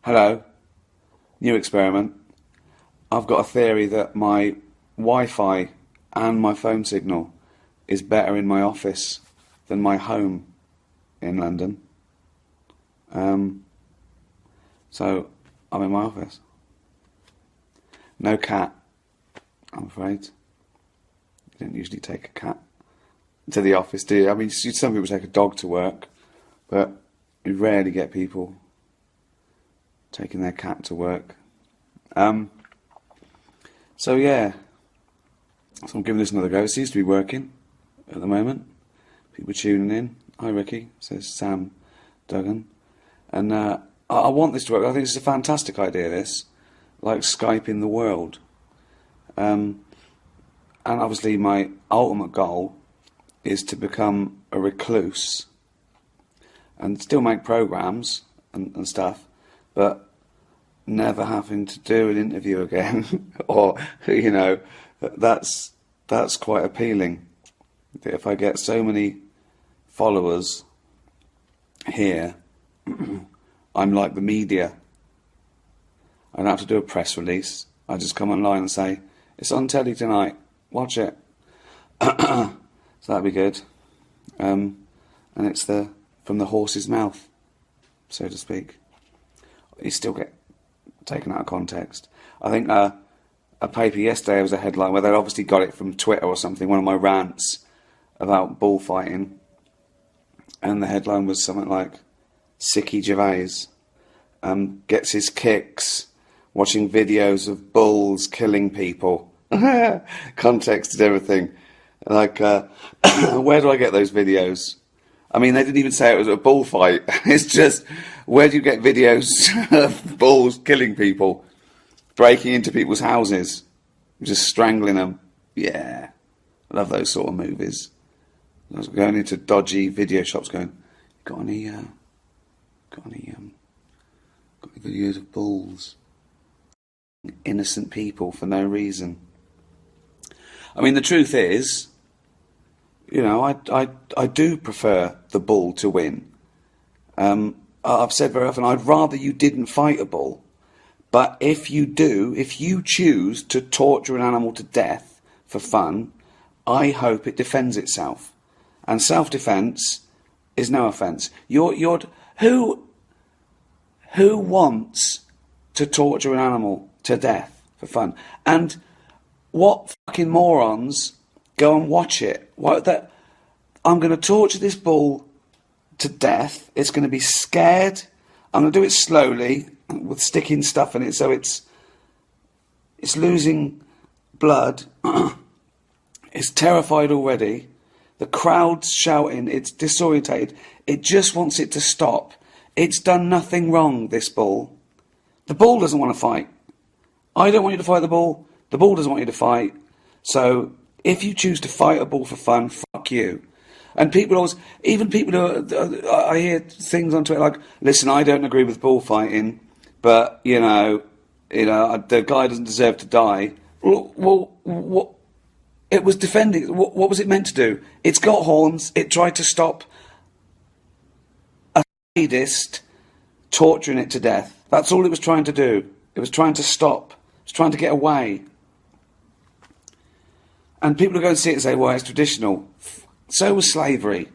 Hello, new experiment. I've got a theory that my Wi-Fi and my phone signal is better in my office than my home in London. So I'm in my office. No cat, I'm afraid. You don't usually take a cat to the office, do you? I mean, some people take a dog to work, but you rarely get people taking their cat to work. So yeah, so I'm giving this another go. It seems to be working at the moment. People tuning in. Hi Ricky, says Sam Duggan. And I want this to work. I think it's a fantastic idea, this. Like Skyping the world. And obviously my ultimate goal is to become a recluse and still make programmes and stuff, but never having to do an interview again. Or, you know, that's quite appealing. If I get so many followers here, I'm like the media. I don't have to do a press release. I just come online and say, it's on telly tonight, watch it. So that'd be good. And it's from the horse's mouth, so to speak. You still get taken out of context. I think a paper yesterday was a headline where they'd obviously got it from Twitter or something, one of my rants about bullfighting, and the headline was something like, Sicky Gervais gets his kicks watching videos of bulls killing people. Context and everything. Like, where do I get those videos? I mean, they didn't even say it was a bullfight. It's just, where do you get videos of bulls killing people? Breaking into people's houses, just strangling them. Yeah, I love those sort of movies. I was going into dodgy video shops going, got any videos of bulls? Innocent people for no reason. I mean, the truth is, you know, I do prefer the bull to win. I've said very often, I'd rather you didn't fight a bull. But if you choose to torture an animal to death for fun, I hope it defends itself. And self-defense is no offence. Who wants to torture an animal to death for fun? And what fucking morons go and watch it? I'm going to torture this bull to death. It's going to be scared. I'm going to do it slowly with sticking stuff in it, so it's losing blood. It's terrified already. The crowd's shouting. It's disorientated. It just wants it to stop. It's done nothing wrong, this bull. The bull doesn't want to fight. I don't want you to fight the bull. The bull doesn't want you to fight. So if you choose to fight a bull for fun, fuck you. And people always, even people who I hear things on Twitter like, listen, I don't agree with bullfighting, but you know, the guy doesn't deserve to die. Well, what? It was defending. What was it meant to do? It's got horns. It tried to stop a sadist torturing it to death. That's all it was trying to do. It was trying to stop. It was trying to get away. And people are going to see it and say, well, it's traditional. So was slavery.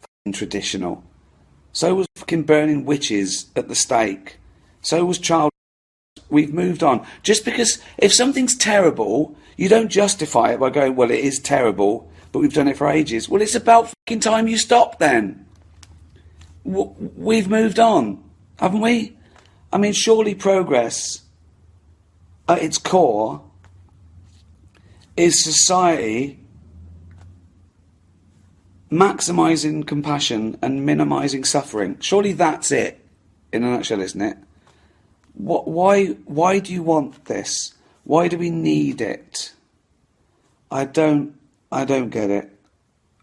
Fucking traditional. So was fucking burning witches at the stake. So was child. We've moved on. Just because if something's terrible, you don't justify it by going, well, it is terrible, but we've done it for ages. Well, it's about fucking time you stop then. We've moved on, haven't we? I mean, surely progress at its core is society maximising compassion and minimising suffering. Surely that's it, in a nutshell, isn't it? Why do you want this? Why do we need it? I don't get it.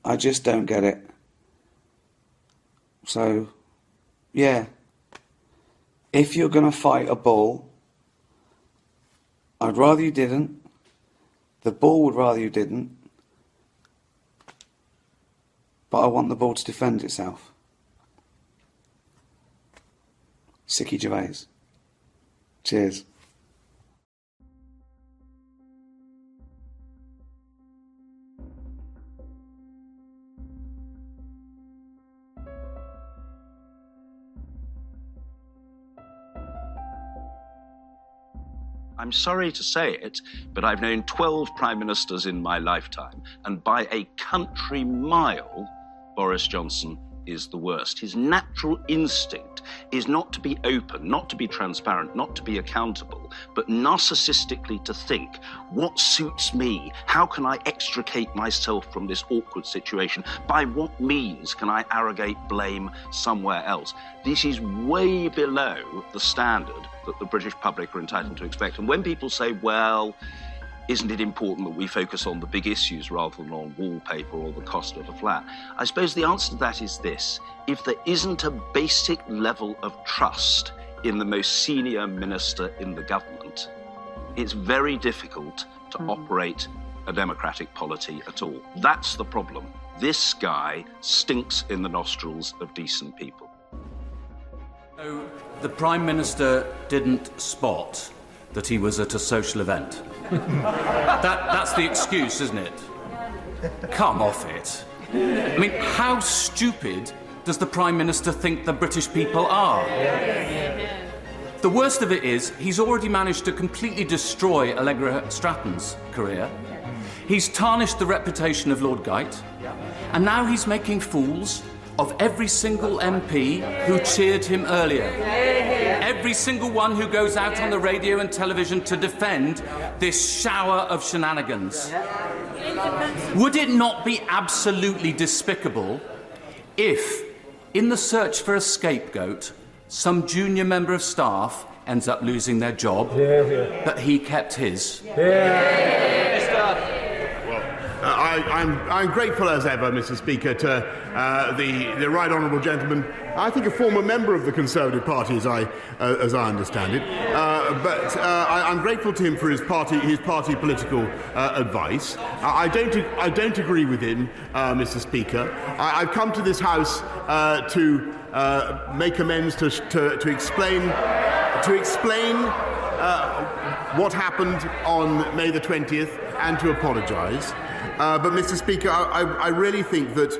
I just don't get it. So, yeah. If you're going to fight a bull, I'd rather you didn't. The bull would rather you didn't. But I want the bull to defend itself. Sicky Gervais. Cheers. I'm sorry to say it, but I've known 12 prime ministers in my lifetime, and by a country mile, Boris Johnson is the worst. His natural instinct is not to be open, not to be transparent, not to be accountable, but narcissistically to think, what suits me? How can I extricate myself from this awkward situation? By what means can I arrogate blame somewhere else? This is way below the standard that the British public are entitled to expect. And when people say, well, isn't it important that we focus on the big issues rather than on wallpaper or the cost of a flat? I suppose the answer to that is this. If there isn't a basic level of trust in the most senior minister in the government, it's very difficult to operate a democratic polity at all. That's the problem. This guy stinks in the nostrils of decent people. So the Prime Minister didn't spot that he was at a social event. That's the excuse, isn't it? Come off it. I mean, how stupid does the Prime Minister think the British people are? The worst of it is, he's already managed to completely destroy Allegra Stratton's career. He's tarnished the reputation of Lord Geit, and now he's making fools of every single MP who cheered him earlier. Every single one who goes out on the radio and television to defend this shower of shenanigans. Would it not be absolutely despicable if, in the search for a scapegoat, some junior member of staff ends up losing their job, but he kept his? I'm grateful as ever, Mr. Speaker, to the right honourable gentleman. I think a former member of the Conservative Party, as I understand it. But I'm grateful to him for his party political advice. I don't agree with him, Mr. Speaker. I've come to this House to make amends to explain what happened on May the 20th and to apologise. But, Mr. Speaker, I really think that,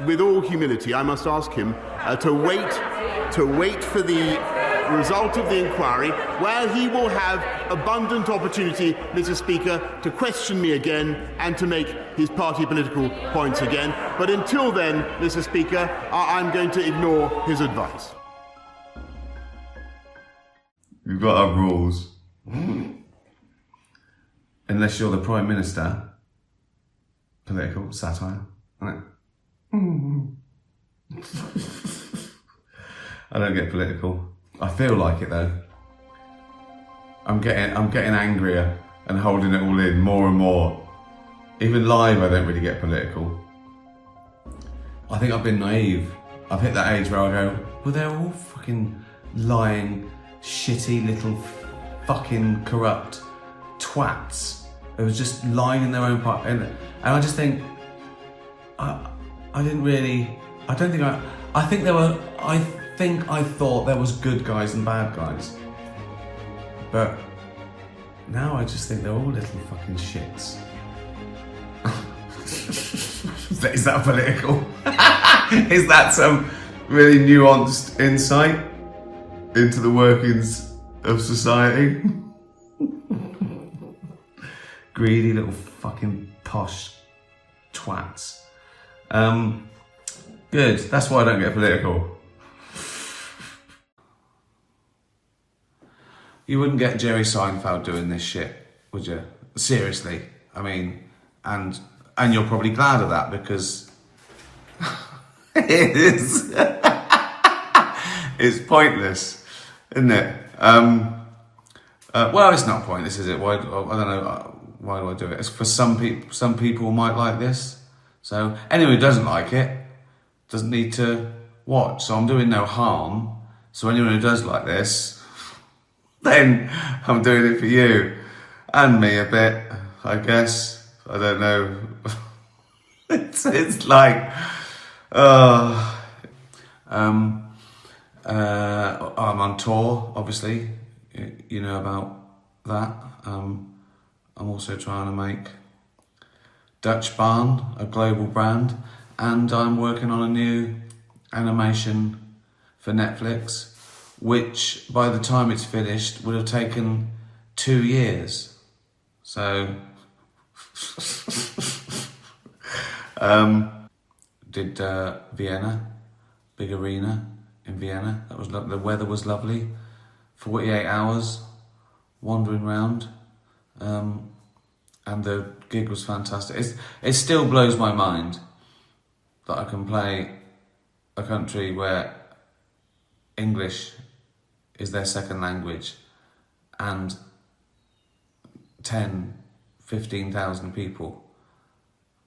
with all humility, I must ask him to wait for the result of the inquiry, where he will have abundant opportunity, Mr. Speaker, to question me again and to make his party political points again. But until then, Mr. Speaker, I'm going to ignore his advice. We've got our rules. Unless you're the Prime Minister. Political satire, isn't it? I don't get political. I feel like it though. I'm getting angrier and holding it all in more and more. Even live, I don't really get political. I think I've been naive. I've hit that age where I go, well, they're all fucking lying, shitty little fucking corrupt twats. It was just lying in their own part, and I just think, I thought there was good guys and bad guys, but now I just think they're all little fucking shits. Is that political? Is that some really nuanced insight into the workings of society? Greedy little fucking posh twats. Good, that's why I don't get political. You wouldn't get Jerry Seinfeld doing this shit, would you? Seriously. I mean, and you're probably glad of that, because it is. It's pointless, isn't it? Well, it's not pointless, is it? Why? I don't know. Why do I do it? It's for some people. Some people might like this. So anyone who doesn't like it doesn't need to watch. So I'm doing no harm. So anyone who does like this, then I'm doing it for you and me a bit, I guess. I don't know. It's like, I'm on tour, obviously, you know about that. I'm also trying to make Dutch Barn a global brand, and I'm working on a new animation for Netflix, which by the time it's finished would have taken 2 years. So did Vienna, big arena in Vienna. That was the weather was lovely. 48 hours wandering around, and the gig was fantastic. It still blows my mind that I can play a country where English is their second language and 15,000 people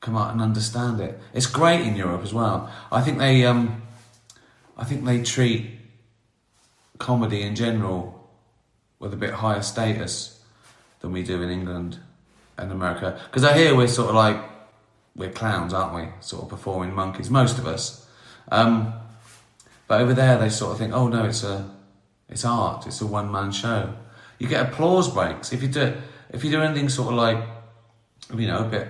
come out and understand it. It's great in Europe as well. I think they treat comedy in general with a bit higher status than we do in England and America. Because I hear we're sort of like, we're clowns, aren't we? Sort of performing monkeys, most of us. But over there they sort of think, oh no, it's art, it's a one-man show. You get applause breaks. If you do anything sort of like, you know, a bit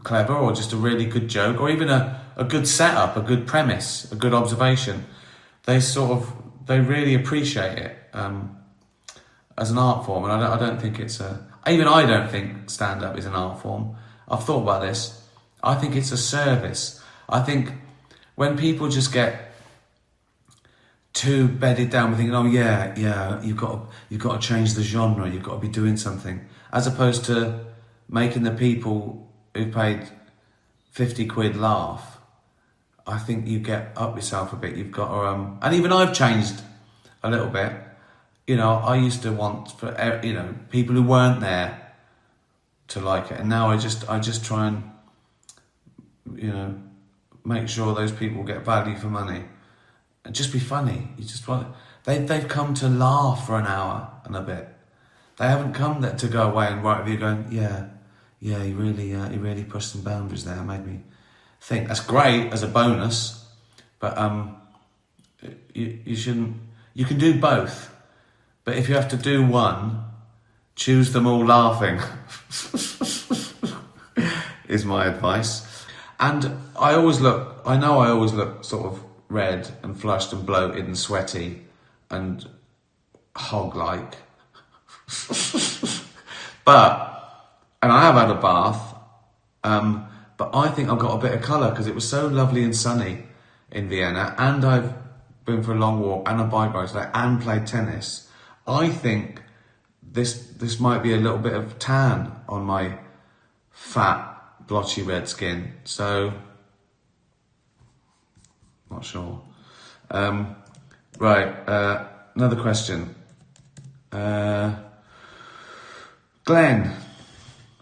clever or just a really good joke or even a good setup, a good premise, a good observation, they really appreciate it as an art form. And I don't think I don't think stand-up is an art form. I've thought about this. I think it's a service. I think when people just get too bedded down with thinking, oh yeah, you've got to change the genre, you've got to be doing something, as opposed to making the people who paid 50 quid laugh. I think you get up yourself a bit. You've got to, and even I've changed a little bit. You know, I used to want for people who weren't there to like it, and now I just try and make sure those people get value for money and just be funny. You just want they've come to laugh for an hour and a bit. They haven't come there to go away and write with you going, yeah, he really pushed some boundaries there, made me think. That's great as a bonus, but you shouldn't. You can do both, but if you have to do one, choose them all laughing. Is my advice. And I always look sort of red and flushed and bloated and sweaty and hog-like. And I have had a bath, but I think I've got a bit of colour because it was so lovely and sunny in Vienna, and I've been for a long walk and a bike ride today and played tennis. I think this might be a little bit of tan on my fat, blotchy red skin, so not sure. Right, another question. Glenn,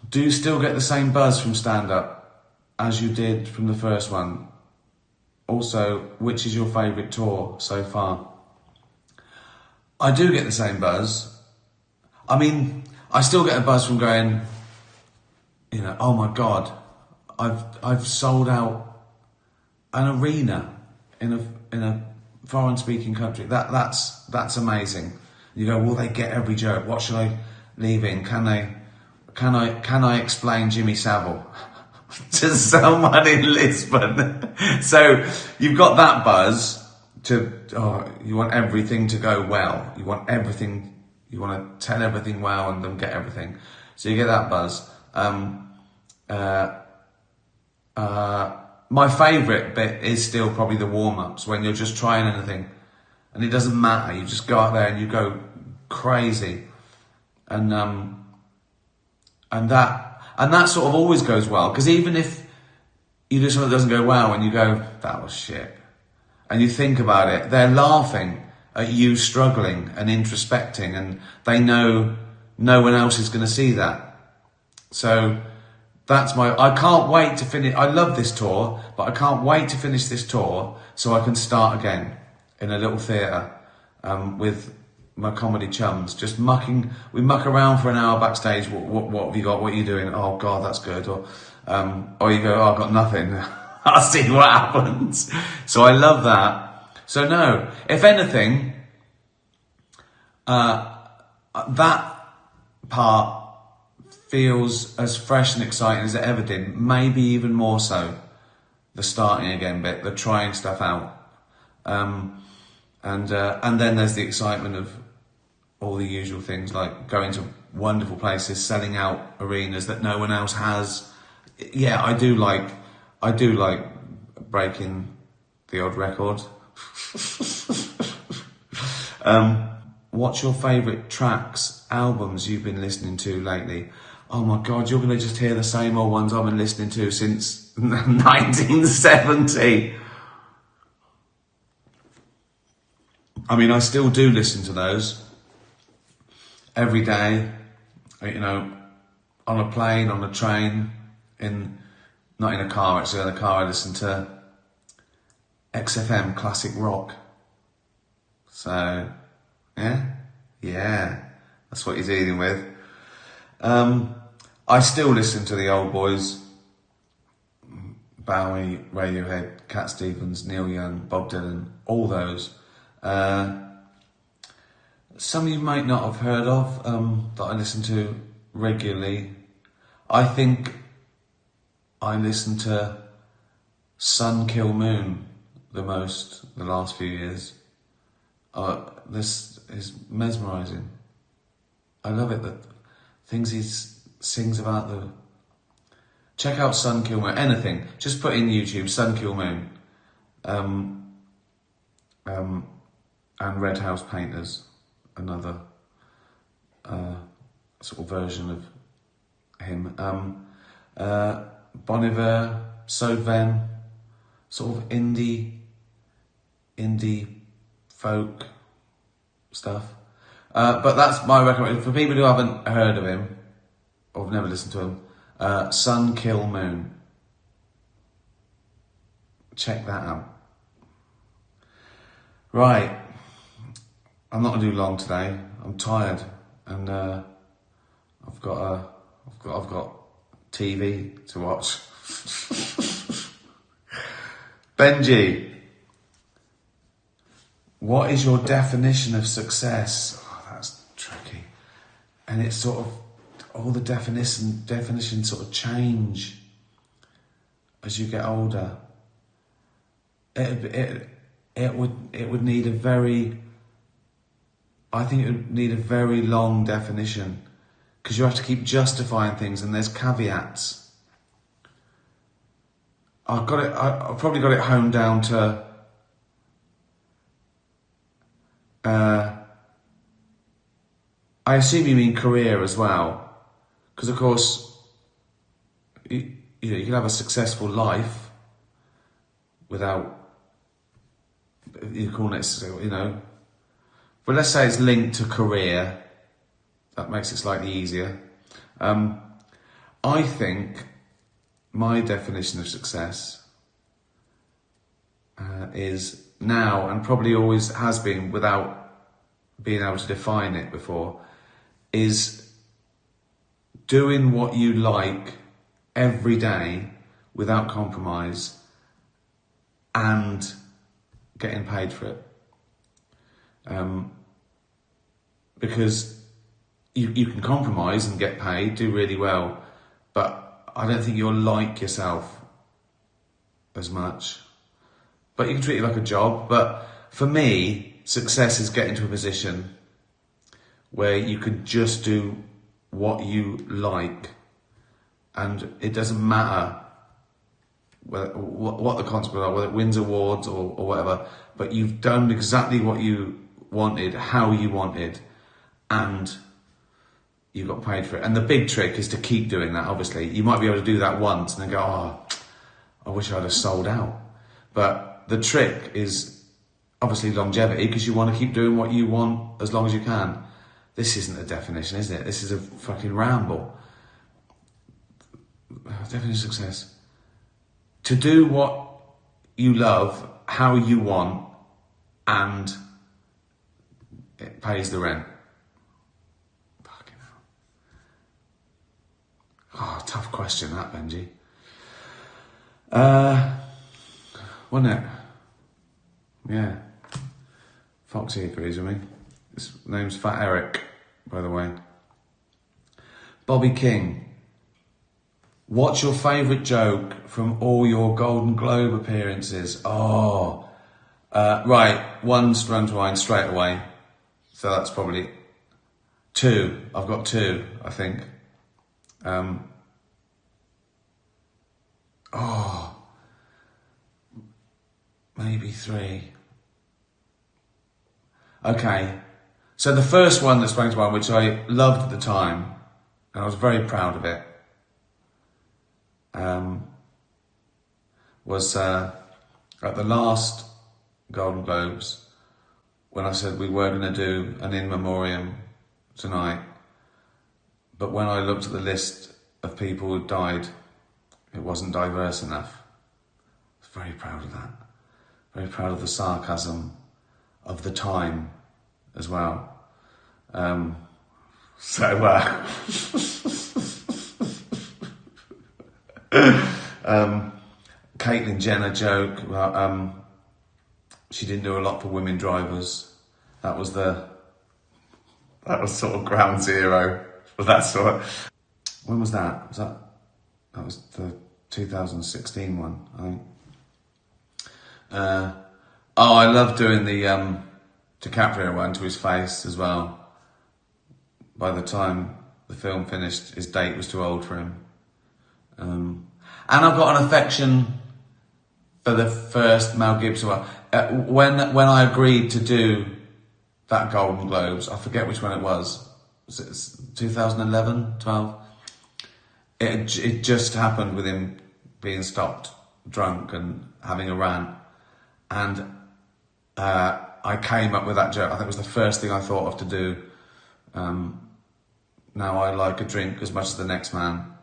do you still get the same buzz from stand-up as you did from the first one? Also, which is your favourite tour so far? I do get the same buzz. I mean, I still get a buzz from going, oh my God, I've sold out an arena in a foreign speaking country. That's amazing. You go, will they get every joke? What should I leave in? Can I explain Jimmy Savile to someone in Lisbon? So you've got that buzz you want everything to go well. You want to tell everything well and then get everything. So you get that buzz. My favourite bit is still probably the warm-ups, when you're just trying anything and it doesn't matter. You just go out there and you go crazy. And that sort of always goes well, because even if you do something that doesn't go well and you go, that was shit, and you think about it, they're laughing at you struggling and introspecting, and they know no one else is going to see that. So I can't wait to finish. I love this tour, but I can't wait to finish this tour so I can start again in a little theatre with my comedy chums, just we muck around for an hour backstage. What have you got? What are you doing? Oh God, that's good. Or you go, oh, I've got nothing. I'll see what happens. So I love that. So no, if anything, that part feels as fresh and exciting as it ever did, maybe even more so. The starting again bit, the trying stuff out. And then there's the excitement of all the usual things, like going to wonderful places, selling out arenas that no one else has. Yeah, I do like breaking the odd record. What's your favourite tracks, albums you've been listening to lately? Oh my God, you're going to just hear the same old ones I've been listening to since 1970. I mean, I still do listen to those every day, you know, on a plane, on a train, not in a car actually, in a car I listen to XFM classic rock. So, yeah, that's what you're dealing with. I still listen to the old boys, Bowie, Radiohead, Cat Stevens, Neil Young, Bob Dylan, all those. Some you might not have heard of, that I listen to regularly. I think I listen to Sun Kill Moon the most the last few years. This is mesmerising. I love it, the things he sings about the... Check out Sun Kill Moon, anything. Just put in YouTube, Sun Kill Moon. And Red House Painters, another sort of version of him. Bon Iver, Sodven, sort of indie folk stuff. But that's my recommendation for people who haven't heard of him or have never listened to him. Sun Kill Moon. Check that out. Right, I'm not gonna do long today. I'm tired, and I've got TV to watch. Benji, what is your definition of success? Oh, that's tricky, and it's sort of all the definitions sort of change as you get older. It would need a very, I think it would need a very long definition, because you have to keep justifying things and there's caveats. I've probably got it honed down to I assume you mean career as well, because of course you can have a successful life without, you call it, you know, but let's say it's linked to career. That makes it slightly easier. I think my definition of success is now, and probably always has been without being able to define it before, is doing what you like every day without compromise and getting paid for it. Because you can compromise and get paid, do really well, but I don't think you'll like yourself as much. But you can treat it like a job. But for me, success is getting to a position where you can just do what you like, and it doesn't matter what the consequences are, whether it wins awards or whatever, but you've done exactly what you wanted, how you wanted, and you got paid for it. And the big trick is to keep doing that, obviously. You might be able to do that once and then go, oh, I wish I'd have sold out. But the trick is obviously longevity, because you want to keep doing what you want as long as you can. This isn't a definition, is it? This is a fucking ramble. Definition of success. To do what you love, how you want, and it pays the rent. Fucking hell. Oh, tough question that, Benji. Wasn't it? Yeah. Foxy agrees with me. His name's Fat Eric, by the way. Bobby King. What's your favourite joke from all your Golden Globe appearances? Right, one sprung to mind straight away. So that's probably two. I've got two, I think. Maybe three. Okay. So the first one that sprang to mind, which I loved at the time, and I was very proud of it, was at the last Golden Globes, when I said we were going to do an in memoriam tonight, but when I looked at the list of people who died, it wasn't diverse enough. I was very proud of that. Very proud of the sarcasm of the time as well. Caitlyn Jenner joke about she didn't do a lot for women drivers. That was sort of ground zero for that sort. When was that? That was the 2016 one, I think. I love doing the DiCaprio one to his face as well. By the time the film finished, his date was too old for him. And I've got an affection for the first Mel Gibson one. When I agreed to do that Golden Globes, I forget which one it was. Was it 2011, 12? It just happened with him being stopped drunk and having a rant. And I came up with that joke. I think it was the first thing I thought of to do. Now I like a drink as much as the next man,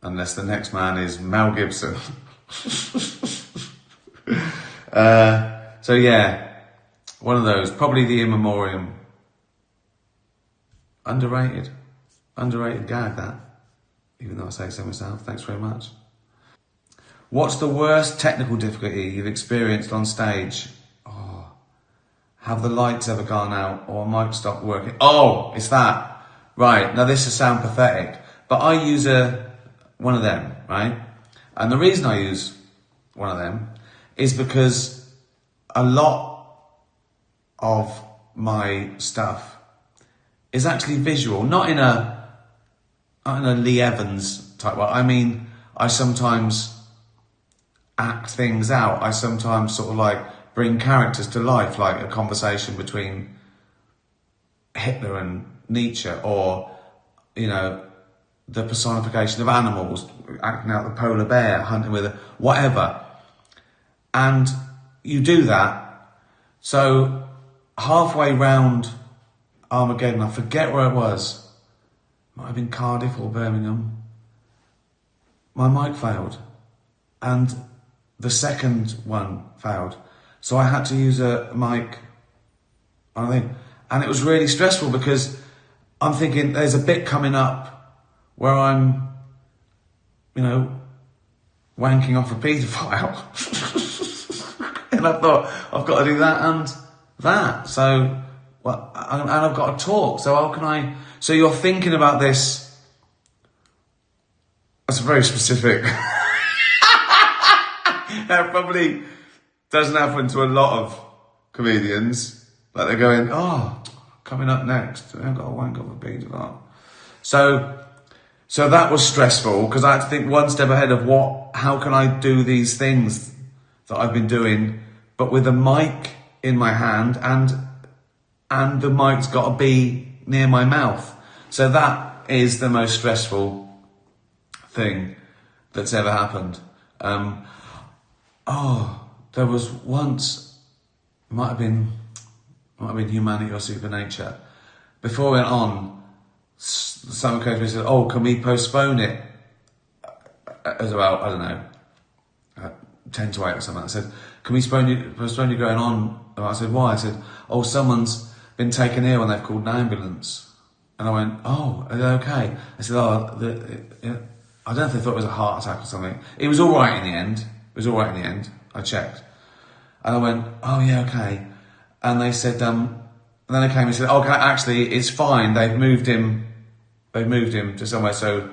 unless the next man is Mel Gibson. So yeah, one of those. Probably the in memoriam. Underrated gag, that. Even though I say so myself. Thanks very much. What's the worst technical difficulty you've experienced on stage? Have the lights ever gone out or a mic stopped working? It's that. Right, now this will sound pathetic, but I use one of them, right? And the reason I use one of them is because a lot of my stuff is actually visual, not in a Lee Evans type way. I mean, I sometimes act things out. I sometimes sort of like bring characters to life, like a conversation between Hitler and Nietzsche, or, you know, the personification of animals, acting out the polar bear, hunting with whatever. And you do that. So halfway round Armageddon, I forget where it was. Might have been Cardiff or Birmingham. My mic failed. And the second one failed. So I had to use a mic on a thing. And it was really stressful because I'm thinking there's a bit coming up where I'm, you know, wanking off a paedophile. And I thought, I've got to do that and that. So, well, and I've got to talk. So how can I... So you're thinking about this... That's very specific. That probably doesn't happen to a lot of comedians. Like they're going, coming up next, I've got to wank off a paedophile. So that was stressful because I had to think one step ahead of how can I do these things that I've been doing, but with a mic in my hand and the mic's got to be near my mouth. So that is the most stressful thing that's ever happened. There was once, might have been Humanity or Supernature. Before we went on, someone came to me and said, can we postpone it? It was about, 10 to 8 or something. I said, can we postpone you going on? And I said, why? I said, someone's been taken ill and they've called an ambulance. And I went, are they okay? I said, I don't know if they thought it was a heart attack or something. It was all right in the end. I checked. And I went, yeah, okay. And they said, And then they came and said, okay, actually, it's fine. They've moved him to somewhere so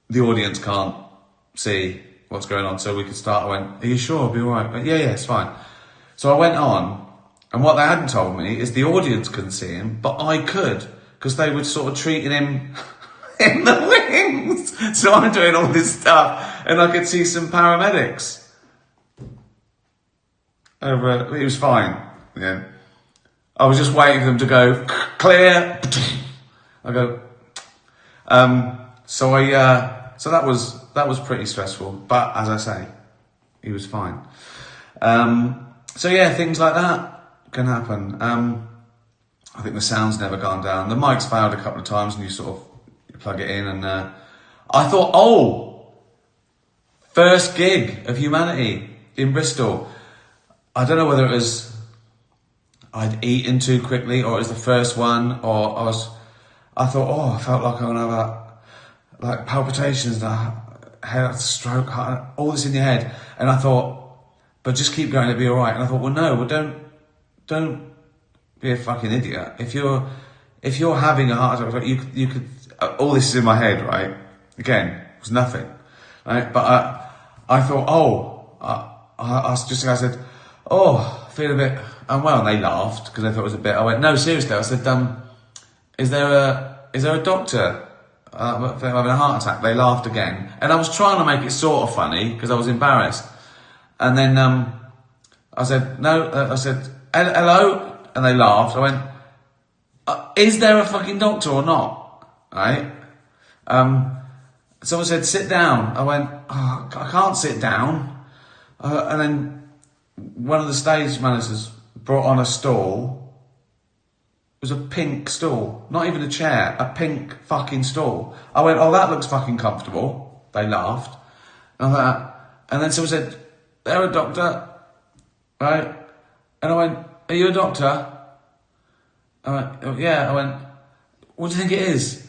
the audience can't see what's going on, so we could start. I went, are you sure it'll be all right? I went, yeah, it's fine. So I went on, and what they hadn't told me is the audience couldn't see him, but I could, because they were sort of treating him in the wings. So I'm doing all this stuff, and I could see some paramedics. It was fine. Yeah. I was just waiting for them to go clear. I go. So that was pretty stressful. But as I say, he was fine. So yeah, things like that can happen. I think the sound's never gone down. The mic's failed a couple of times, and you sort of plug it in, and I thought, first gig of Humanity in Bristol. I don't know whether it was I'd eaten too quickly, or it was the first one, or I thought, I felt like I'm gonna have like palpitations, and head stroke, all this in your head, and I thought, but just keep going, it'll be all right. And I thought, don't be a fucking idiot. If you're having a heart attack, you could. All this is in my head, right? Again, it was nothing, right? But I thought, I said, I feel a bit unwell, and they laughed because they thought it was a bit. I went, no, seriously. I said, is there a doctor? I'm having a heart attack. They laughed again, and I was trying to make it sort of funny because I was embarrassed. And then I said, no. I said, hello, and they laughed. I went, is there a fucking doctor or not? Right? Someone said, sit down. I went, I can't sit down. And then one of the stage managers brought on a stool. It was a pink stool, not even a chair, a pink fucking stool. I went, that looks fucking comfortable. They laughed. And then someone said, they're a doctor, right? And I went, are you a doctor? I went, oh, yeah. I went, what do you think it is?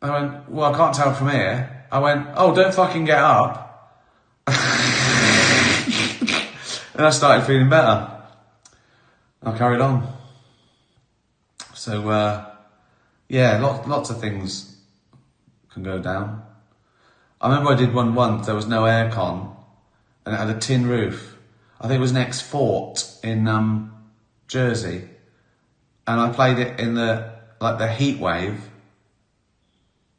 I went, well, I can't tell from here. I went, don't fucking get up. And I started feeling better. I carried on. So, lots of things can go down. I remember I did one once, there was no aircon, and it had a tin roof. I think it was next Fort in Jersey. And I played it in the heat wave.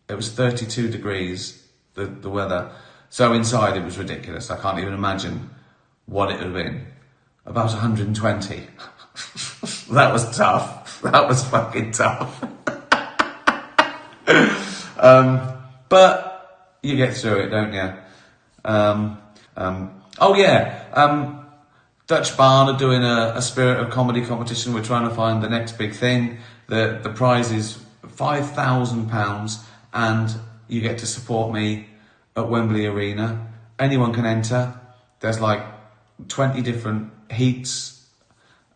It was 32 degrees, the weather. So inside it was ridiculous. I can't even imagine what it would have been. About 120. That was tough. That was fucking tough. But you get through it, don't you? Dutch Barn are doing a Spirit of Comedy competition. We're trying to find the next big thing. The prize is £5,000, and you get to support me at Wembley Arena. Anyone can enter. There's 20 different heats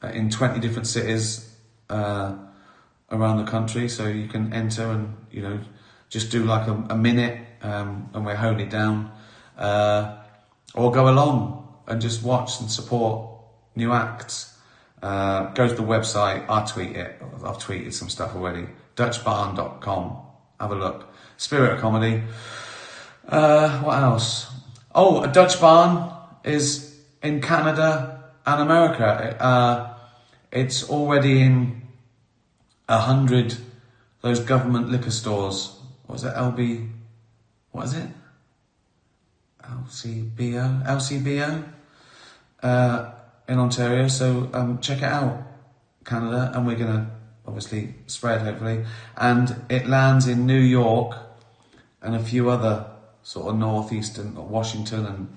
in 20 different cities around the country, so you can enter and just do a minute, and we're holding it down, or go along and just watch and support new acts. Go to the website. I'll tweet it. I've tweeted some stuff already. DutchBarn.com. Have a look. Spirit of Comedy. What else? A Dutch Barn is in Canada and America. It's already in 100 those government liquor stores. What is it? What is it? LCBO in Ontario. So check it out, Canada, and we're gonna obviously spread hopefully. And it lands in New York and a few other sort of northeastern, Washington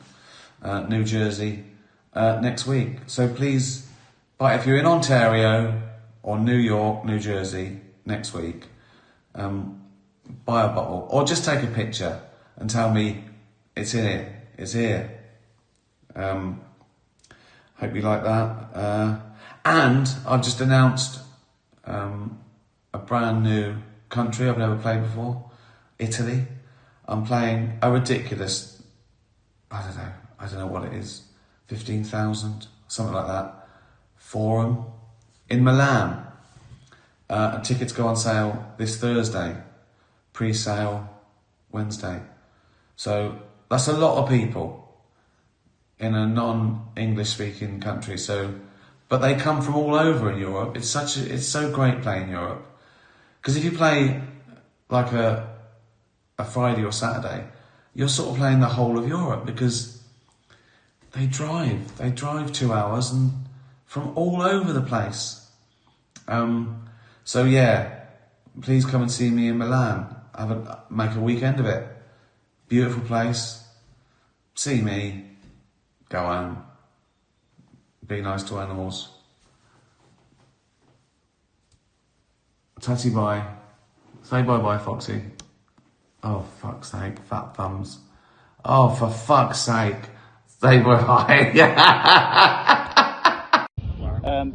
and New Jersey next week. So please, if you're in Ontario or New York, New Jersey next week, buy a bottle or just take a picture and tell me it's in it. It's here. Hope you like that. And I've just announced a brand new country I've never played before, Italy. I'm playing a ridiculous, I don't know what it is, 15,000, something like that, forum in Milan. And tickets go on sale this Thursday. Pre-sale Wednesday. So that's a lot of people in a non-English speaking country. But they come from all over in Europe. It's so great playing Europe. Because if you play like a Friday or Saturday, you're sort of playing the whole of Europe, because they drive 2 hours and from all over the place. So yeah, please come and see me in Milan. Make a weekend of it. Beautiful place. See me. Go home. Be nice to animals. Tatty bye. Say bye-bye, Foxy. Oh, fuck's sake. Fat thumbs. Oh, for fuck's sake. Say bye-bye.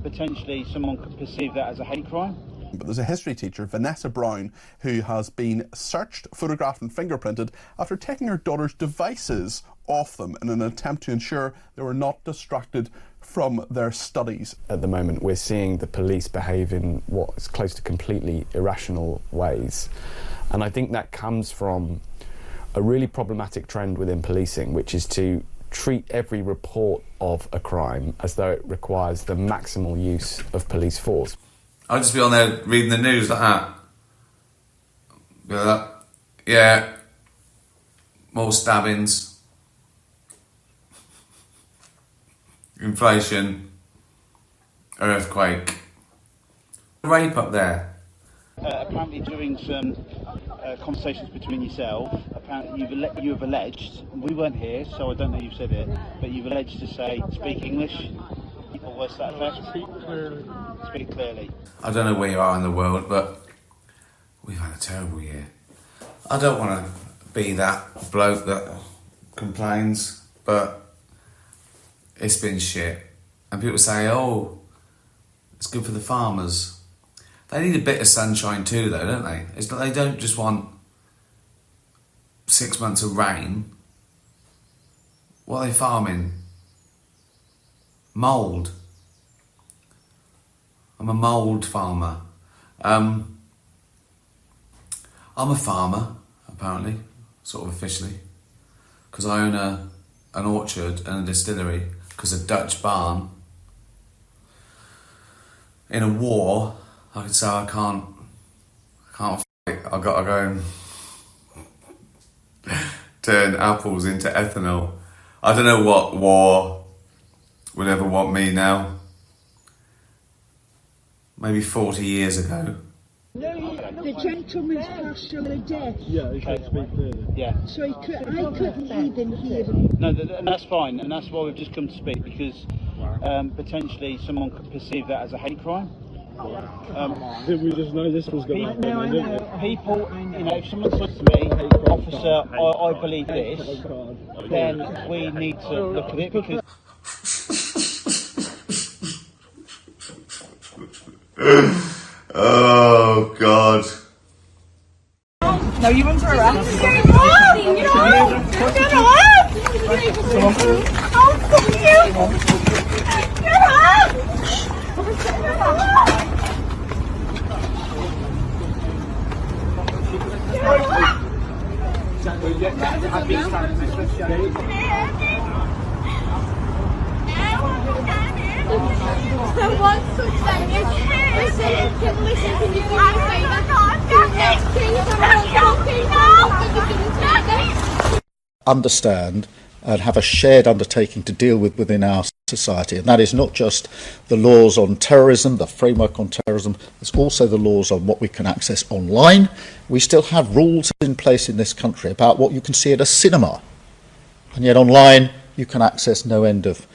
Potentially someone could perceive that as a hate crime. But there's a history teacher, Vanessa Brown, who has been searched, photographed and fingerprinted after taking her daughter's devices off them in an attempt to ensure they were not distracted from their studies. At the moment, we're seeing the police behave in what is close to completely irrational ways. And I think that comes from a really problematic trend within policing, which is to treat every report of a crime as though it requires the maximal use of police force. I'll just be on there reading the news like that. Be like that. Yeah. More stabbings. Inflation. Earthquake. Rape up there. Apparently during some conversations between yourself, apparently you have alleged, and we weren't here, so I don't know you said it, but you've alleged to say, speak English, or words to that effect? Speak clearly. Speak clearly. I don't know where you are in the world, but we've had a terrible year. I don't want to be that bloke that complains, but it's been shit. And people say, oh, it's good for the farmers. They need a bit of sunshine too, though, don't they? It's not, they don't just want 6 months of rain. What are they farming? Mould. I'm a mould farmer. I'm a farmer, apparently, sort of officially, because I own an orchard and a distillery, because a Dutch barn. In a war, I could say I can't fight. I've got to go and turn apples into ethanol. I don't know what war would ever want me now. Maybe 40 years ago. No, the gentleman's passed away deaf. Yeah, he can't speak clearly. Yeah. So I couldn't even hear him. No, and that's fine, and that's why we've just come to speak, because potentially someone could perceive that as a hate crime. Did we just know this was going to happen? People, if someone says to me, officer, I believe this, then we need to look at it, because... Oh, God. No, you under arrest. Get up! Oh, fuck you! Get up! Understand and have a shared undertaking to deal with within our society, and that is not just the laws on terrorism, the framework on terrorism, it's also the laws on what we can access online. We still have rules in place in this country about what you can see at a cinema, and yet online you can access no end of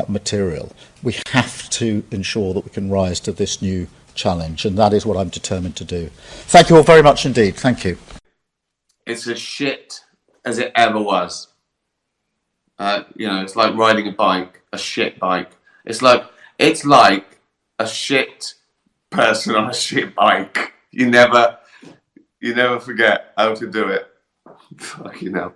material. We have to ensure that we can rise to this new challenge, and that is what I'm determined to do. Thank you all very much indeed. Thank you. It's as shit as it ever was. It's like riding a bike, a shit bike. It's like a shit person on a shit bike. You never forget how to do it. Fucking hell.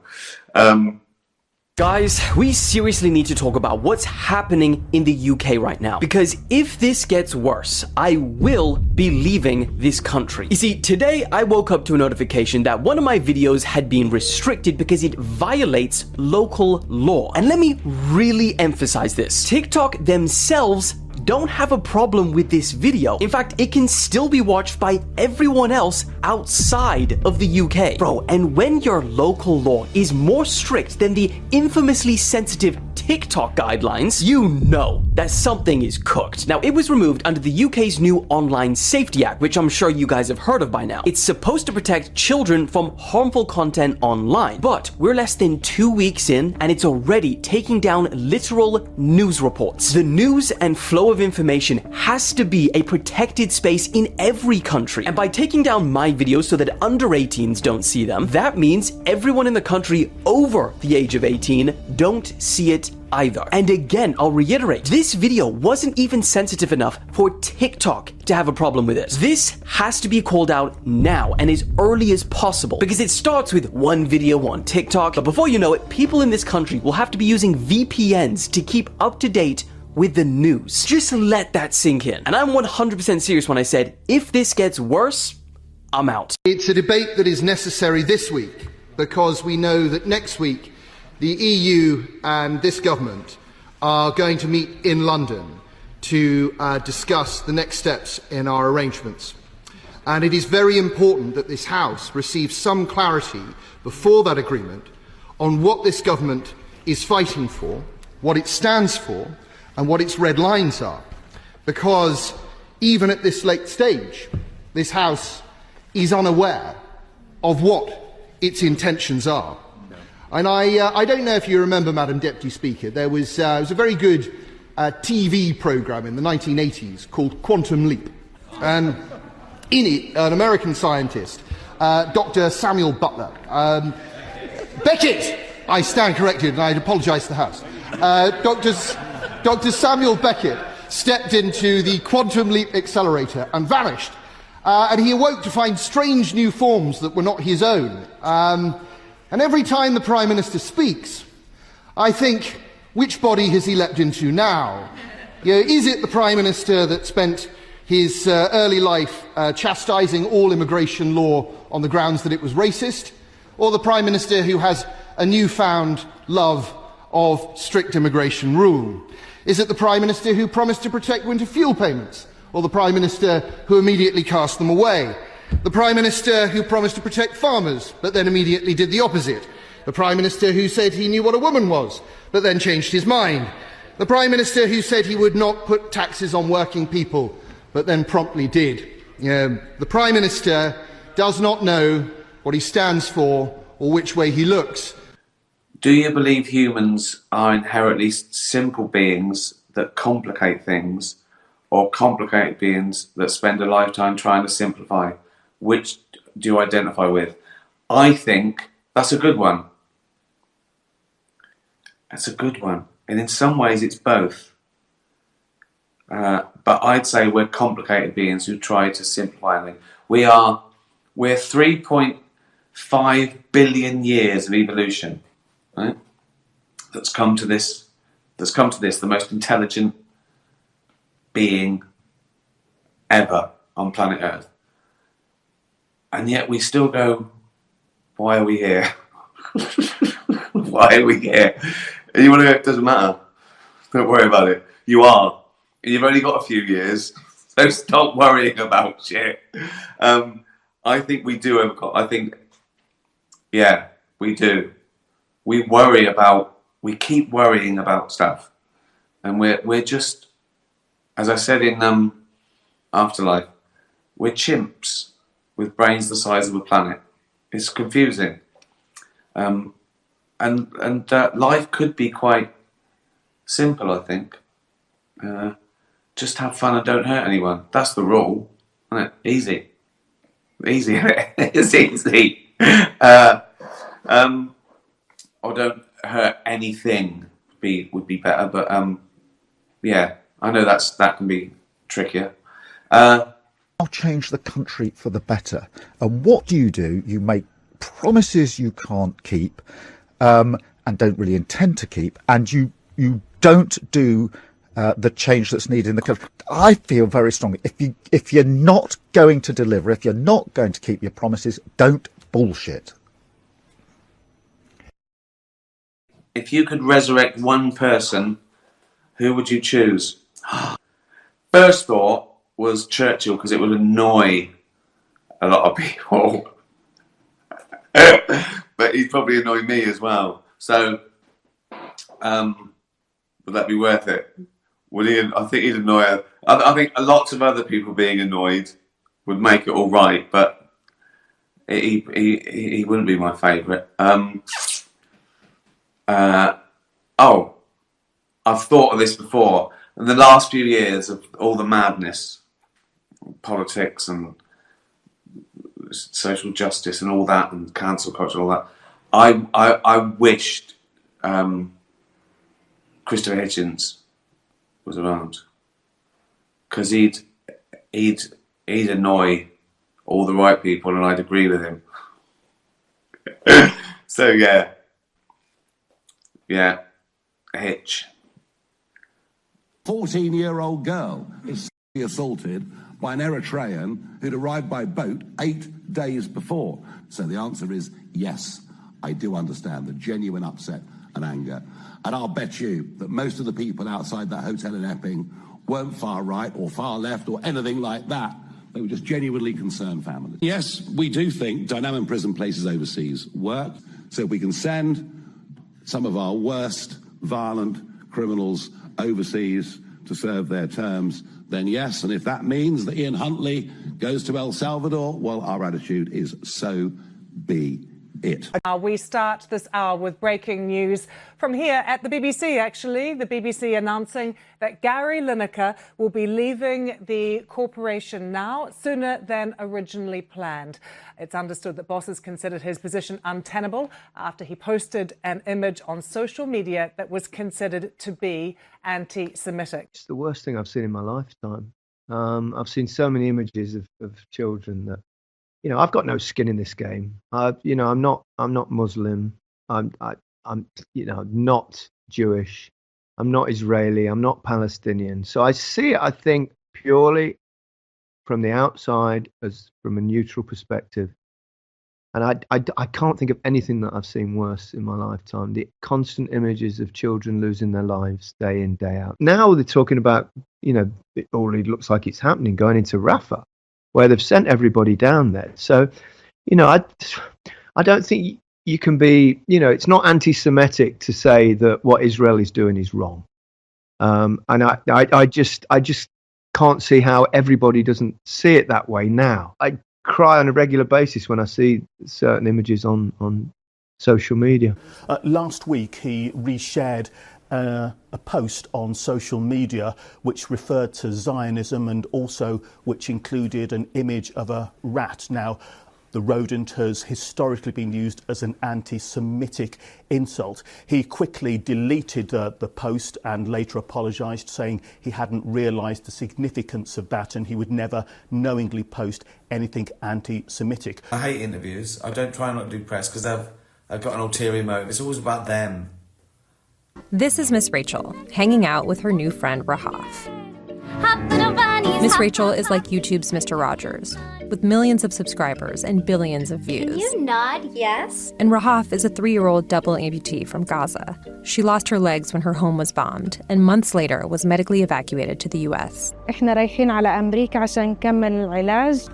Guys, we seriously need to talk about what's happening in the UK right now. Because if this gets worse, I will be leaving this country. You see, today I woke up to a notification that one of my videos had been restricted because it violates local law. And let me really emphasize this. TikTok themselves don't have a problem with this video. In fact, it can still be watched by everyone else outside of the UK. Bro, and when your local law is more strict than the infamously sensitive TikTok guidelines, you know that something is cooked. Now, it was removed under the UK's new Online Safety Act, which I'm sure you guys have heard of by now. It's supposed to protect children from harmful content online, but we're less than 2 weeks in and it's already taking down literal news reports. The news and flow of information has to be a protected space in every country. And by taking down my videos so that under 18s don't see them, that means everyone in the country over the age of 18 don't see it either. And again, I'll reiterate, this video wasn't even sensitive enough for TikTok to have a problem with it. This has to be called out now and as early as possible, because it starts with one video on TikTok, but before you know it, people in this country will have to be using VPNs to keep up to date with the news. Just let that sink in. And I'm 100% serious when I said, if this gets worse, I'm out. It's a debate that is necessary this week because we know that next week the EU and this government are going to meet in London to discuss the next steps in our arrangements. And it is very important that this House receives some clarity before that agreement on what this government is fighting for, what it stands for, and what its red lines are. Because even at this late stage, this House is unaware of what its intentions are. And I don't know if you remember, Madam Deputy Speaker, there was a very good TV programme in the 1980s called Quantum Leap. And in it, an American scientist, Dr. Samuel Butler, Beckett, I stand corrected and I apologise to the House, Dr. Samuel Beckett stepped into the Quantum Leap accelerator and vanished. And he awoke to find strange new forms that were not his own. And every time the Prime Minister speaks, I think, which body has he leapt into now? You know, is it the Prime Minister that spent his early life chastising all immigration law on the grounds that it was racist? Or the Prime Minister who has a newfound love of strict immigration rule? Is it the Prime Minister who promised to protect winter fuel payments? Or the Prime Minister who immediately cast them away? The Prime Minister who promised to protect farmers, but then immediately did the opposite? The Prime Minister who said he knew what a woman was, but then changed his mind? The Prime Minister who said he would not put taxes on working people, but then promptly did? The Prime Minister does not know what he stands for or which way he looks. Do you believe humans are inherently simple beings that complicate things, or complicated beings that spend a lifetime trying to simplify? Which do you identify with? I think that's a good one. That's a good one. And in some ways it's both. But I'd say we're complicated beings who try to simplify things. We're 3.5 billion years of evolution, right? That's come to this, the most intelligent being ever on planet Earth. And yet we still go, why are we here? Why are we here? And you want to go, it doesn't matter. Don't worry about it. You are. You've only got a few years, so stop worrying about shit. I think we do. We do. We keep worrying about stuff. And we're just, as I said in Afterlife, we're chimps with brains the size of a planet. It's confusing. And life could be quite simple, I think. Just have fun and don't hurt anyone. That's the rule, isn't it? Easy. Easy, it's easy. Or don't hurt anything would be better, but yeah, I know that can be trickier. I'll change the country for the better. And what do? You make promises you can't keep, and and don't really intend to keep, and you don't do the change that's needed in the country. I feel very strongly, if you're not going to deliver, if you're not going to keep your promises, don't bullshit. If you could resurrect one person, who would you choose? First thought was Churchill, because it would annoy a lot of people. But he'd probably annoy me as well. So, would that be worth it? Would he? I think he'd annoy her. I think lots of other people being annoyed would make it all right, but he wouldn't be my favourite. I've thought of this before. In the last few years of all the madness, politics and social justice and all that, and cancel culture and all that, I wished Christopher Hitchens was around, because he'd annoy all the right people and I'd agree with him. So yeah, Hitch. 14-year-old girl is assaulted by an Eritrean who'd arrived by boat 8 days before. So the answer is yes, I do understand the genuine upset and anger. And I'll bet you that most of the people outside that hotel in Epping weren't far right or far left or anything like that. They were just genuinely concerned families. Yes, we do think dynamic prison places overseas work, so if we can send some of our worst violent criminals overseas to serve their terms, then yes. And if that means that Ian Huntley goes to El Salvador, well, our attitude is so be it. We start this hour with breaking news from here at the BBC, actually. The BBC announcing that Gary Lineker will be leaving the corporation now, sooner than originally planned. It's understood that bosses considered his position untenable after he posted an image on social media that was considered to be anti-Semitic. It's the worst thing I've seen in my lifetime. I've seen so many images of children that, you know, I've got no skin in this game. You know, I'm not Muslim. I'm not Jewish. I'm not Israeli. I'm not Palestinian. So I see it, I think, purely from the outside, as from a neutral perspective. And I can't think of anything that I've seen worse in my lifetime. The constant images of children losing their lives day in, day out. Now they're talking about, you know, it already looks like it's happening, going into Rafah, where they've sent everybody down there. So, you know, I don't think you can be, you know, it's not anti-Semitic to say that what Israel is doing is wrong. And I just can't see how everybody doesn't see it that way now. I cry on a regular basis when I see certain images on social media. Last week, he reshared a post on social media which referred to Zionism and also which included an image of a rat. Now, the rodent has historically been used as an anti-Semitic insult. He quickly deleted the post and later apologised, saying he hadn't realised the significance of that and he would never knowingly post anything anti-Semitic. I hate interviews. I don't try not to do press because I've got an ulterior motive. It's always about them. This is Miss Rachel, hanging out with her new friend Rahaf. Miss Rachel is like YouTube's Mr. Rogers, with millions of subscribers and billions of views. Can you nod yes? And Rahaf is a 3-year-old double amputee from Gaza. She lost her legs when her home was bombed, and months later was medically evacuated to the U.S. إحنا رايحين على أمريكا عشان نكمل العلاج.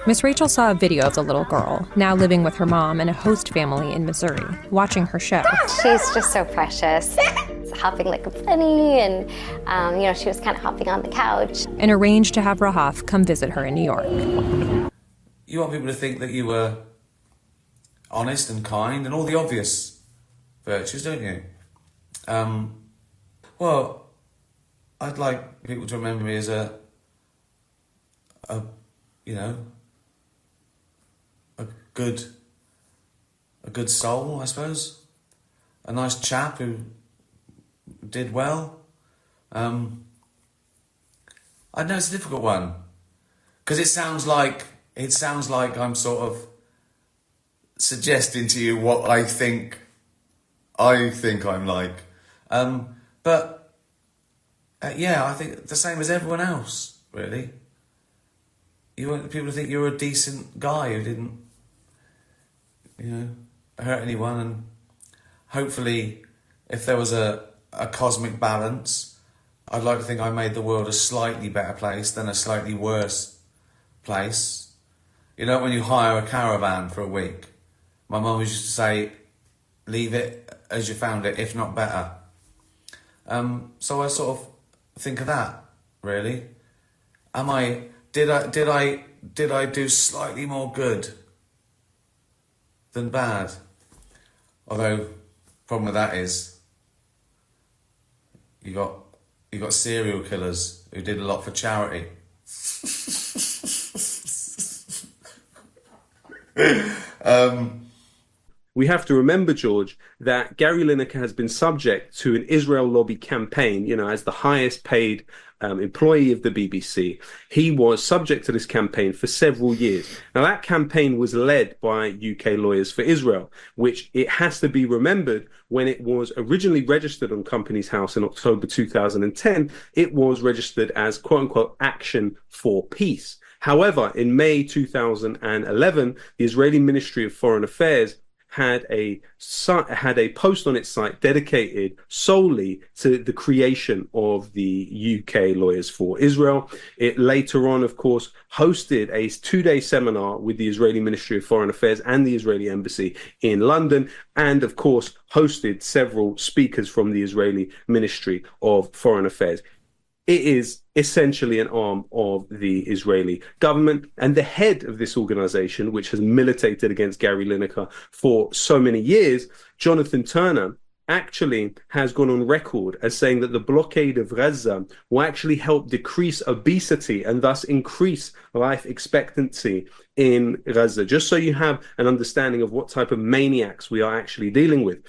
Miss Rachel saw a video of the little girl, now living with her mom and a host family in Missouri, watching her show. She's just so precious. Hopping like a bunny, and you know, she was kind of hopping on the couch. And arranged to have Rahaf come visit her in New York. You want people to think that you were honest and kind and all the obvious virtues, don't you? Well, I'd like people to remember me as a good soul, I suppose. A nice chap who did well. I know it's a difficult one because it sounds like I'm sort of suggesting to you what I think I think I'm like. But yeah, I think the same as everyone else, really. You want people to think you're a decent guy who didn't, hurt anyone, and hopefully, if there was a cosmic balance, I'd like to think I made the world a slightly better place than a slightly worse place. When you hire a caravan for a week, my mum used to say, leave it as you found it, if not better. So I sort of think of that, really. Did I do slightly more good than bad? Although, problem with that is, you got serial killers who did a lot for charity. We have to remember, George, that Gary Lineker has been subject to an Israel lobby campaign, as the highest paid employee of the BBC. He was subject to this campaign for several years. Now, that campaign was led by UK Lawyers for Israel, which it has to be remembered, when it was originally registered on Companies House in October 2010, it was registered as, quote unquote, Action for Peace. However, in May 2011, the Israeli Ministry of Foreign Affairs had a post on its site dedicated solely to the creation of the UK Lawyers for Israel. It later on, of course, hosted a 2-day seminar with the Israeli Ministry of Foreign Affairs and the Israeli Embassy in London, and of course hosted several speakers from the Israeli Ministry of Foreign Affairs. It is essentially an arm of the Israeli government, and the head of this organization, which has militated against Gary Lineker for so many years, Jonathan Turner, actually has gone on record as saying that the blockade of Gaza will actually help decrease obesity and thus increase life expectancy in Gaza. Just so you have an understanding of what type of maniacs we are actually dealing with.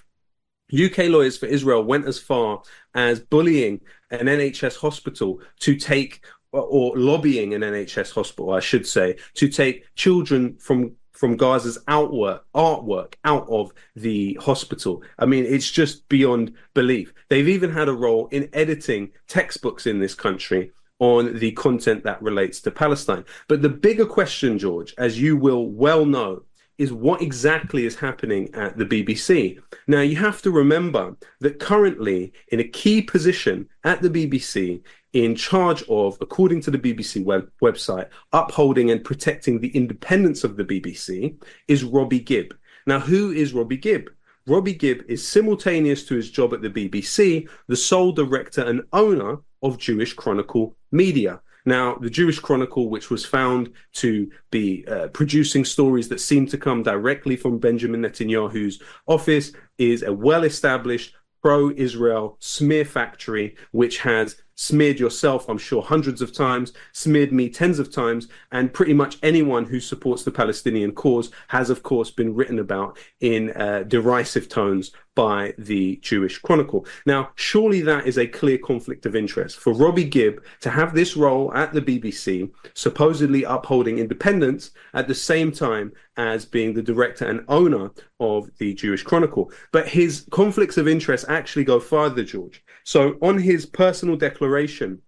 UK Lawyers for Israel went as far as bullying an NHS hospital to take, or lobbying an NHS hospital, I should say, to take children from Gaza's artwork out of the hospital. I mean, it's just beyond belief. They've even had a role in editing textbooks in this country on the content that relates to Palestine. But the bigger question, George, as you will well know, is what exactly is happening at the BBC. Now, you have to remember that currently in a key position at the BBC, in charge of, according to the BBC website, upholding and protecting the independence of the BBC, is Robbie Gibb. Now, who is Robbie Gibb? Robbie Gibb is, simultaneous to his job at the BBC, the sole director and owner of Jewish Chronicle Media. Now, the Jewish Chronicle, which was found to be producing stories that seem to come directly from Benjamin Netanyahu's office, is a well-established pro-Israel smear factory, which has smeared yourself, I'm sure, hundreds of times, smeared me tens of times, and pretty much anyone who supports the Palestinian cause has, of course, been written about in derisive tones by the Jewish Chronicle. Now, surely that is a clear conflict of interest for Robbie Gibb to have this role at the BBC, supposedly upholding independence, at the same time as being the director and owner of the Jewish Chronicle. But his conflicts of interest actually go farther, George. So on his personal declaration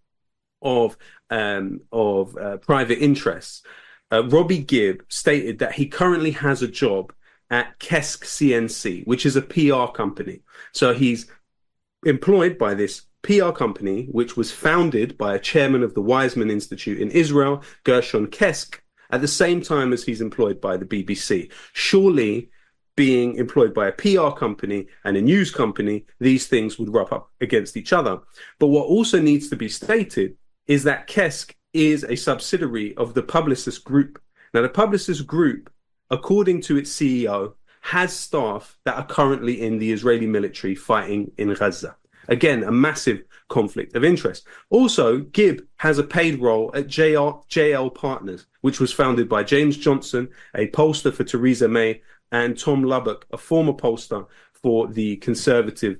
of private interests, Robbie Gibb stated that he currently has a job at Kesk CNC, which is a PR company. So he's employed by this PR company, which was founded by a chairman of the Weizmann Institute in Israel, Gershon Kesk, at the same time as he's employed by the BBC. Surely, being employed by a PR company and a news company, these things would rub up against each other. But what also needs to be stated is that Kesk is a subsidiary of the Publicis Group. Now, the Publicis Group, according to its CEO, has staff that are currently in the Israeli military fighting in Gaza. Again, a massive conflict of interest. Also, Gibb has a paid role at JL Partners, which was founded by James Johnson, a pollster for Theresa May, and Tom Lubbock, a former pollster for the Conservative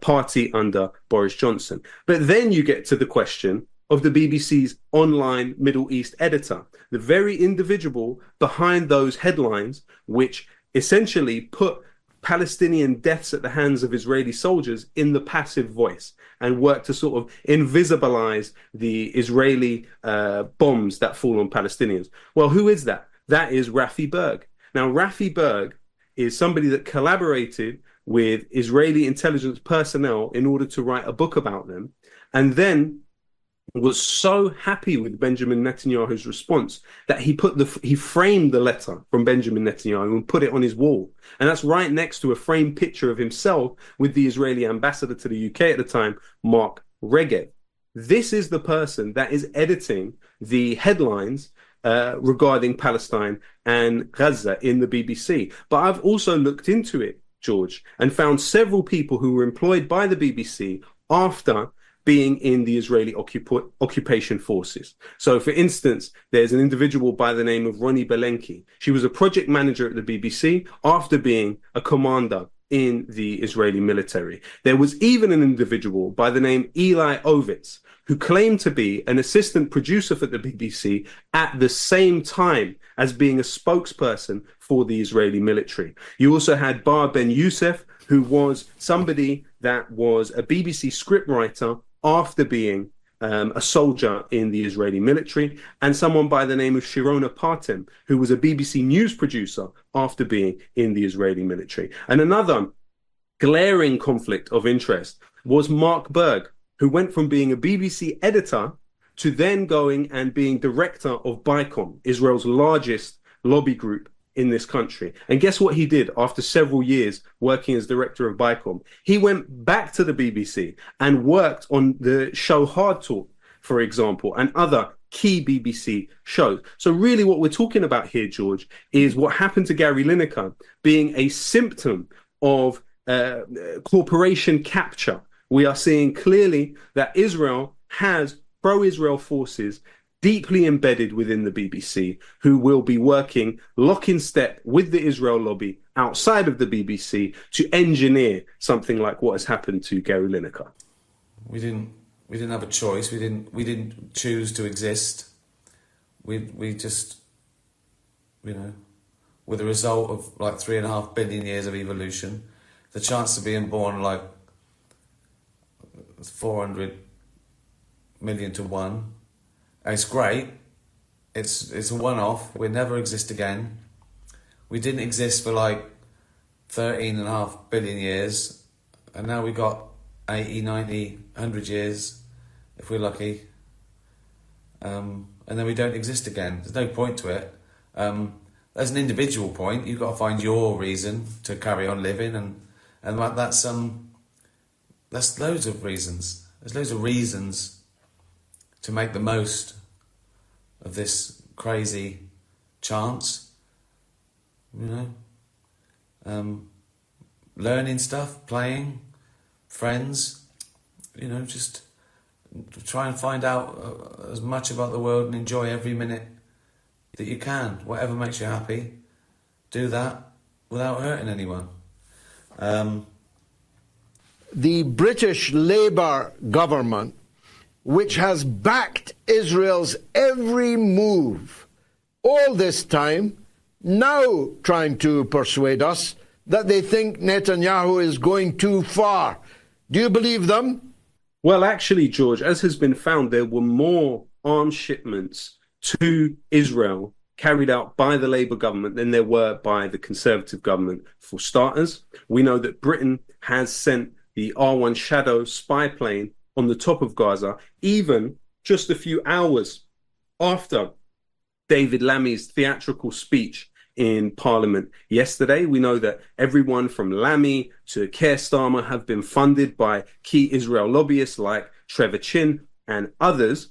Party under Boris Johnson. But then you get to the question of the BBC's online Middle East editor, the very individual behind those headlines, which essentially put Palestinian deaths at the hands of Israeli soldiers in the passive voice and worked to sort of invisibilize the Israeli bombs that fall on Palestinians. Well, who is that? That is Rafi Berg. Now, Rafi Berg is somebody that collaborated with Israeli intelligence personnel in order to write a book about them, and then was so happy with Benjamin Netanyahu's response that he framed the letter from Benjamin Netanyahu and put it on his wall. And that's right next to a framed picture of himself with the Israeli ambassador to the UK at the time, Mark Regev. This is the person that is editing the headlines regarding Palestine and Gaza in the BBC. But I've also looked into it, George, and found several people who were employed by the BBC after being in the Israeli occupation forces. So, for instance, there's an individual by the name of Ronnie Belenki. She was a project manager at the BBC after being a commander in the Israeli military. There was even an individual by the name Eli Ovitz, who claimed to be an assistant producer for the BBC at the same time as being a spokesperson for the Israeli military. You also had Bar Ben Youssef, who was somebody that was a BBC scriptwriter after being a soldier in the Israeli military, and someone by the name of Shirona Partem, who was a BBC news producer after being in the Israeli military. And another glaring conflict of interest was Mark Berg, who went from being a BBC editor to then going and being director of BICOM, Israel's largest lobby group in this country. And guess what he did after several years working as director of BICOM? He went back to the BBC and worked on the show Hard Talk, for example, and other key BBC shows. So really what we're talking about here, George, is what happened to Gary Lineker being a symptom of corporation capture. We are seeing clearly that Israel has pro-Israel forces deeply embedded within the BBC, who will be working lock in step with the Israel lobby outside of the BBC to engineer something like what has happened to Gary Lineker. We didn't have a choice. We didn't choose to exist. We just, with the result of like 3.5 billion years of evolution, the chance of being born like 400 million to 1. And it's great. It's a one-off. We'll never exist again. We didn't exist for like 13.5 billion years, and now we got 80, 90, 100 years, if we're lucky. And then we don't exist again. There's no point to it. As an individual point, you've got to find your reason to carry on living, and that's loads of reasons. There's loads of reasons to make the most of this crazy chance, learning stuff, playing, friends, just try and find out as much about the world and enjoy every minute that you can. Whatever makes you happy, do that without hurting anyone. The British Labour government, which has backed Israel's every move all this time, now trying to persuade us that they think Netanyahu is going too far. Do you believe them? Well, actually, George, as has been found, there were more arms shipments to Israel carried out by the Labour government than there were by the Conservative government. For starters, we know that Britain has sent the R1 Shadow spy plane on the top of Gaza, even just a few hours after David Lammy's theatrical speech in Parliament yesterday. We know that everyone from Lammy to Keir Starmer have been funded by key Israel lobbyists like Trevor Chin and others.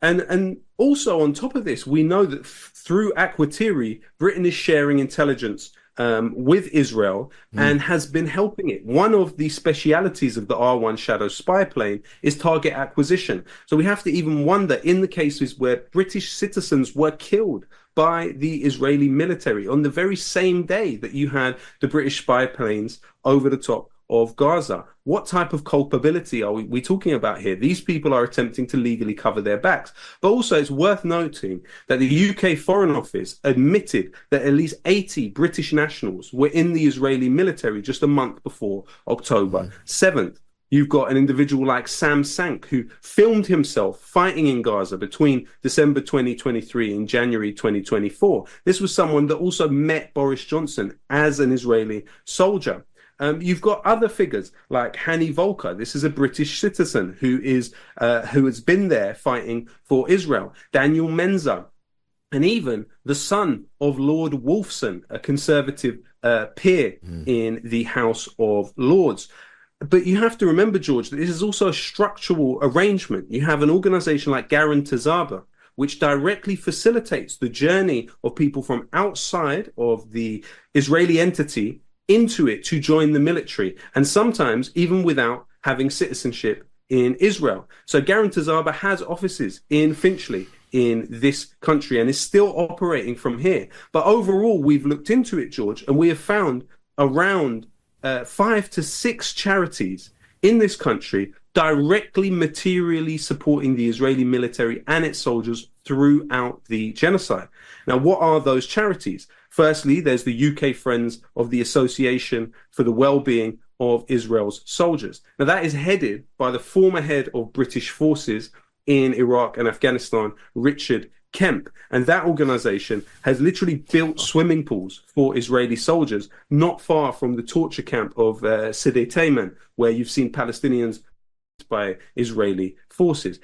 And also on top of this, we know that through Akwatiri, Britain is sharing intelligence with Israel and has been helping it. One of the specialities of the R1 Shadow spy plane is target acquisition. So we have to even wonder, in the cases where British citizens were killed by the Israeli military on the very same day that you had the British spy planes over the top of Gaza. What type of culpability are we talking about here? These people are attempting to legally cover their backs. But also it's worth noting that the UK Foreign Office admitted that at least 80 British nationals were in the Israeli military just a month before October 7th. You've got an individual like Sam Sank, who filmed himself fighting in Gaza between December 2023 and January 2024. This was someone that also met Boris Johnson as an Israeli soldier. You've got other figures like Hani Volker. This is a British citizen who has been there fighting for Israel. Daniel Menza, and even the son of Lord Wolfson, a Conservative peer in the House of Lords. But you have to remember, George, that this is also a structural arrangement. You have an organization like Garan Tazaba, which directly facilitates the journey of people from outside of the Israeli entity into it to join the military, and sometimes even without having citizenship in Israel. So Garan Tazaba has offices in Finchley in this country and is still operating from here. But overall, we've looked into it, George, and we have found around 5 to 6 charities in this country directly materially supporting the Israeli military and its soldiers throughout the genocide. Now, what are those charities? Firstly, there's the UK Friends of the Association for the Wellbeing of Israel's Soldiers. Now, that is headed by the former head of British forces in Iraq and Afghanistan, Richard Kemp. And that organization has literally built swimming pools for Israeli soldiers not far from the torture camp of Sidi Tayman, where you've seen Palestinians by Israeli forces.